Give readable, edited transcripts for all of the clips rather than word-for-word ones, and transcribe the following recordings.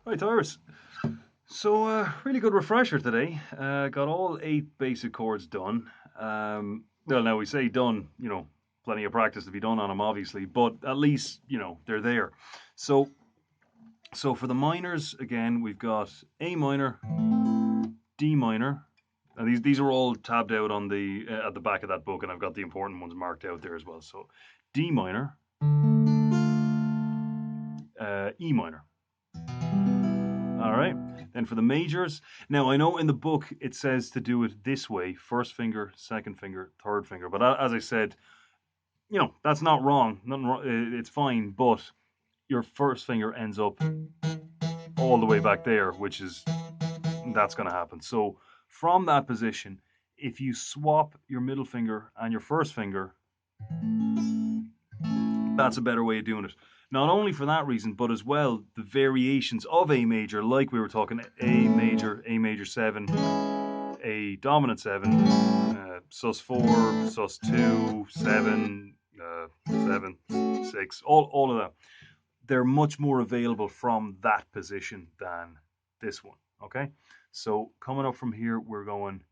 Hi, Tyris. So, really good refresher today. Got all 8 basic chords done. Well, now we say done, plenty of practice to be done on them, obviously, but at least, they're there. So, so for the minors, again, we've got A minor, D minor, and these are all tabbed out on the at the back of that book, and I've got the important ones marked out there as well. So, D minor, E minor. All right. Then for the majors, now I know in the book it says to do it this way: first finger, second finger, third finger. But as I said, that's not wrong. Nothing wrong. It's fine. But your first finger ends up all the way back there, which is that's going to happen. So from that position, if you swap your middle finger and your first finger, that's a better way of doing it. Not only for that reason, but as well the variations of A major, like we were talking A major 7, A dominant 7, sus4, sus2, 7, 7, 6, all of that. They're much more available from that position than this one. Okay, so coming up from here, we're going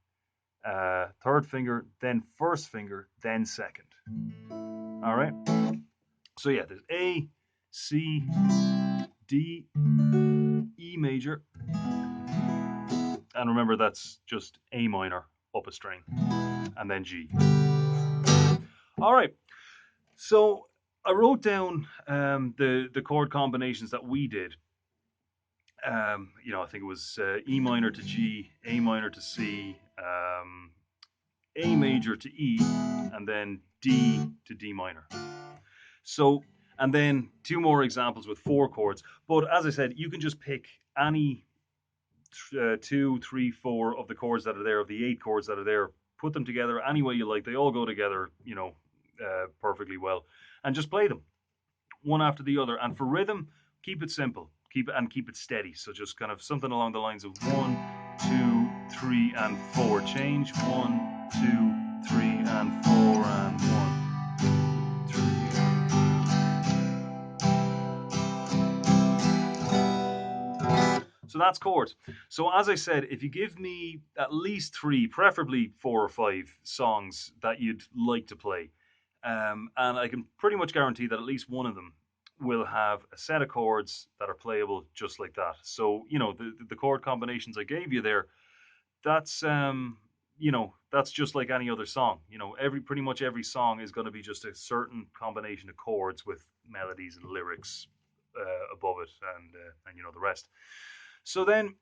third finger, then first finger, then second. All right. So yeah, there's A, C, D, E major, and remember that's just A minor up a string, and then G. All right. So I wrote down the chord combinations that we did. I think it was E minor to G, A minor to C, A major to E, and then D to D minor. So, and then 2 more examples with 4 chords. But as I said, you can just pick any 2, 3, 4 of the chords that are there, of the 8 chords that are there, put them together any way you like. They all go together, perfectly well, and just play them one after the other. And for rhythm, keep it simple, keep it steady. So just kind of something along the lines of 1, 2, 3, and 4. Change 1, 2, 3, and 4, and 1, 3. So that's chords. So as I said, if you give me at least 3, preferably 4 or 5 songs that you'd like to play, and I can pretty much guarantee that at least one of them will have a set of chords that are playable just like that. So the chord combinations I gave you there, that's just like any other song. Pretty much every song is going to be just a certain combination of chords with melodies and lyrics above it, and the rest. So then,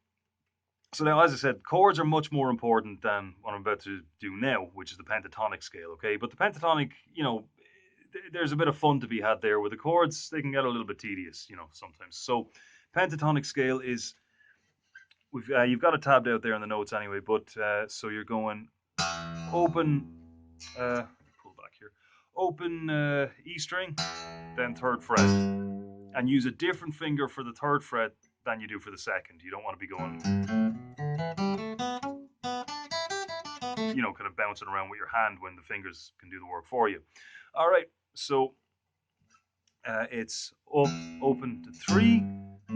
so now, as I said, chords are much more important than what I'm about to do now, which is the pentatonic scale. Okay, but the pentatonic, there's a bit of fun to be had there. With the chords, they can get a little bit tedious, sometimes. So, pentatonic scale is you've got it tabbed out there in the notes anyway. But so you're going open, pull back here, open E string, then third fret, and use a different finger for the third fret than you do for the second. You don't want to be going, kind of bouncing around with your hand when the fingers can do the work for you. All right, so it's up, open to 3,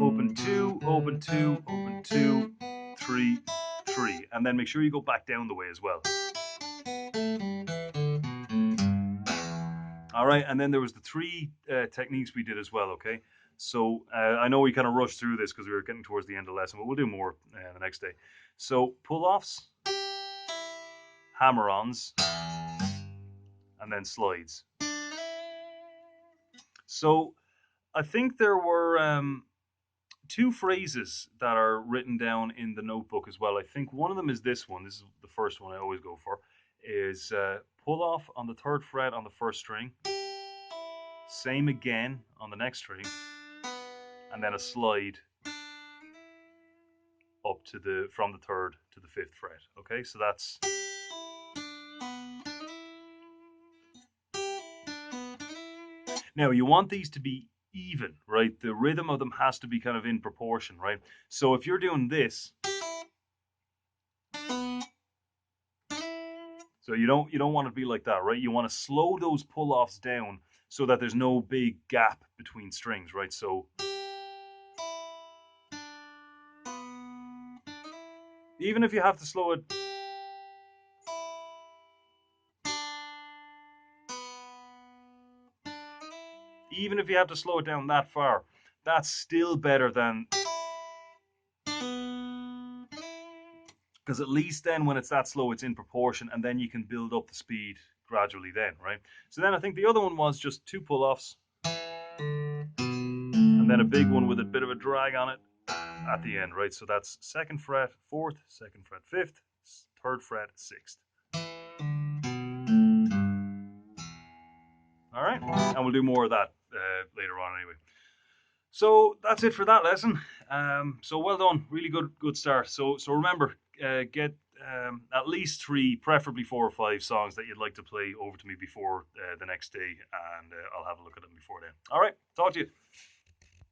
open 2, open 2, open 2, 3, 3, and then make sure you go back down the way as well. All right, and then there was the 3 techniques we did as well. Okay, so I know we kind of rushed through this because we were getting towards the end of the lesson, but we'll do more the next day. So pull-offs, hammer-ons, and then slides. So I think there were 2 phrases that are written down in the notebook as well. I think one of them is this one. This is the first one I always go for. Is pull off on the third fret on the first string, same again on the next string, and then a slide up to from the third to the 5th fret. Okay, so that's. Now you want these to be even, right? The rhythm of them has to be kind of in proportion, right? So if you're doing this, so you don't want to be like that, right? You want to slow those pull-offs down so that there's no big gap between strings, right? So Even if you have to slow it, even if you have to slow it down that far, that's still better than, because at least then when it's that slow, it's in proportion, and then you can build up the speed gradually then, right? So then I think the other one was just 2 pull-offs, and then a big one with a bit of a drag on it at the end, right? So that's 2nd fret, 4th, 2nd fret, 5th, 3rd fret, 6th. All right, and we'll do more of that later on anyway. So that's it for that lesson. So well done, really good start. So remember, get at least 3, preferably 4 or 5 songs that you'd like to play over to me before the next day, and I'll have a look at them before then. All right, talk to you.